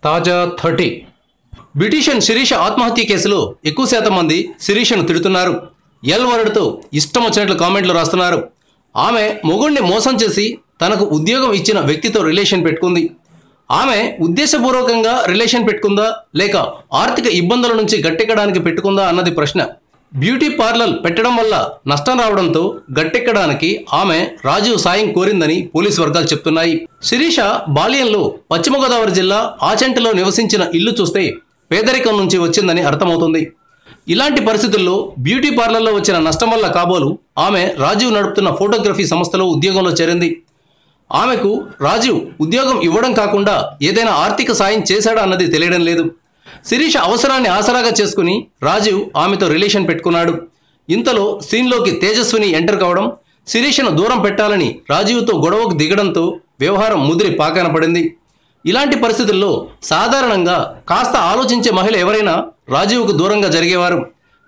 తాజా 30 బ్యూటీషియన్ శిరీష ఆత్మహత్య కేసులో ఎక్కువ శాతం మంది శిరీషను తిడుతున్నారు. ఎల్ వర్డ్తో ఇష్టం వచ్చినట్లు కామెంట్లు రాస్తున్నారు. ఆమె మొగుణ్ణి మోసం చేసి తనకు ఉద్యోగం ఇచ్చిన వ్యక్తితో రిలేషన్ పెట్టుకుంది. ఆమె ఉద్దేశపూర్వకంగా రిలేషన్ పెట్టుకుందా లేక ఆర్థిక ఇబ్బందుల నుంచి గట్టెక్కడానికి పెట్టుకుందా అన్నది ప్రశ్న. బ్యూటీ పార్లర్ పెట్టడం వల్ల నష్టం రావడంతో గట్టెక్కడానికి ఆమె రాజీవ్ సాయం కోరిందని పోలీసు వర్గాలు చెప్తున్నాయి. శిరీష బాల్యంలో పశ్చిమ గోదావరి జిల్లా ఆచంటలో నివసించిన ఇల్లు చూస్తే పేదరికం నుంచి వచ్చిందని అర్థమవుతుంది. ఇలాంటి పరిస్థితుల్లో బ్యూటీ పార్లర్లో వచ్చిన నష్టం వల్ల కాబోలు ఆమె రాజీవ్ నడుపుతున్న ఫోటోగ్రఫీ సంస్థలో ఉద్యోగంలో చేరింది. ఆమెకు రాజీవ్ ఉద్యోగం ఇవ్వడం కాకుండా ఏదైనా ఆర్థిక సాయం చేశాడా అన్నది తెలియడం లేదు. శిరీష అవసరాన్ని ఆసరాగా చేసుకుని రాజీవ్ ఆమెతో రిలేషన్ పెట్టుకున్నాడు. ఇంతలో సీన్లోకి తేజస్విని ఎంటర్ కావడం, శిరీషను దూరం పెట్టాలని రాజీవ్తో గొడవకు దిగడంతో వ్యవహారం ముదిరి పాకాన పడింది. ఇలాంటి పరిస్థితుల్లో సాధారణంగా కాస్త ఆలోచించే మహిళ ఎవరైనా రాజీవ్కు దూరంగా జరిగేవారు.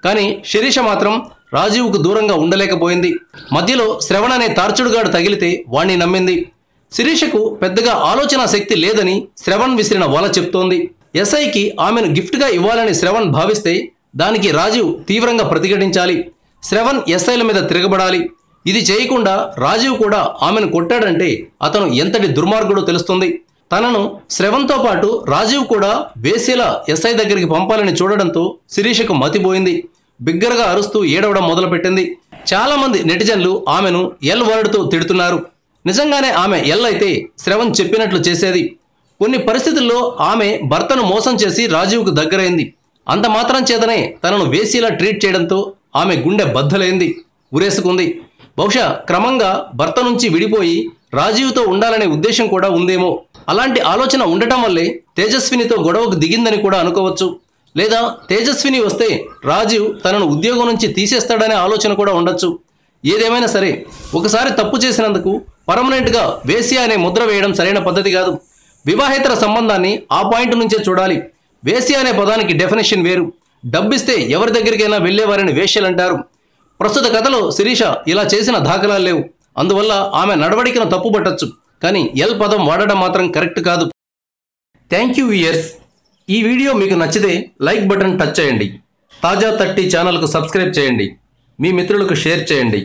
కానీ శిరీష మాత్రం రాజీవ్కు దూరంగా ఉండలేకపోయింది. మధ్యలో శ్రవణ్ అనే తార్చుడుగాడు తగిలితే వాణ్ణి నమ్మింది. శిరీషకు పెద్దగా ఆలోచన శక్తి లేదని శ్రవణ్ విసిరిన వల చెప్తోంది. ఎస్ఐకి ఆమెను గిఫ్ట్గా ఇవ్వాలని శ్రవణ్ భావిస్తే దానికి రాజీవ్ తీవ్రంగా ప్రతిఘటించాలి. శ్రవణ్ ఎస్ఐల మీద తిరగబడాలి. ఇది చేయకుండా రాజీవ్ కూడా ఆమెను కొట్టాడంటే అతను ఎంతటి దుర్మార్గుడో తెలుస్తుంది. తనను శ్రవణ్తో పాటు రాజీవ్ కూడా వేసేలా ఎస్ఐ దగ్గరికి పంపాలని చూడడంతో శిరీషకు మతిపోయింది. బిగ్గరగా అరుస్తూ ఏడవడం మొదలుపెట్టింది. చాలా మంది నెటిజన్లు ఆమెను ఎల్ వర్డ్తో తిడుతున్నారు. నిజంగానే ఆమె ఎల్ అయితే శ్రవణ్ చెప్పినట్లు చేసేది. కొన్ని పరిస్థితుల్లో ఆమె భర్తను మోసం చేసి రాజీవ్కు దగ్గరైంది. అంత మాత్రం చేతనే తనను వేసిలా ట్రీట్ చేయడంతో ఆమె గుండె బద్దలైంది, ఉరేసుకుంది. బహుశా క్రమంగా భర్త నుంచి విడిపోయి రాజీవ్తో ఉండాలనే ఉద్దేశం కూడా ఉందేమో. అలాంటి ఆలోచన ఉండటం వల్లే తేజస్వినితో గొడవకు దిగిందని కూడా అనుకోవచ్చు. లేదా తేజస్విని వస్తే రాజీవ్ తనను ఉద్యోగం నుంచి తీసేస్తాడనే ఆలోచన కూడా ఉండొచ్చు. ఏదేమైనా సరే ఒకసారి తప్పు చేసినందుకు పర్మనెంట్గా వేశ్య అనే ముద్ర వేయడం సరైన పద్ధతి కాదు. వివాహేతర సంబంధాన్ని ఆ పాయింట్ నుంచే చూడాలి. వేశ్య అనే పదానికి డెఫినేషన్ వేరు. డబ్బిస్తే ఎవరి దగ్గరికైనా వెళ్లేవారని వేశ్యలంటారు. ప్రస్తుత కథలో శిరీష ఇలా చేసిన దాఖలాలు లేవు. అందువల్ల ఆమె నడవడికను తప్పుపట్టచ్చు. కానీ ఎల్ పదం వాడడం మాత్రం కరెక్ట్ కాదు. Thank you viewers. ఈ వీడియో మీకు నచ్చితే లైక్ బటన్ టచ్ చేయండి. తాజా 30 ఛానల్కు సబ్స్క్రైబ్ చేయండి. మీ మిత్రులకు షేర్ చేయండి.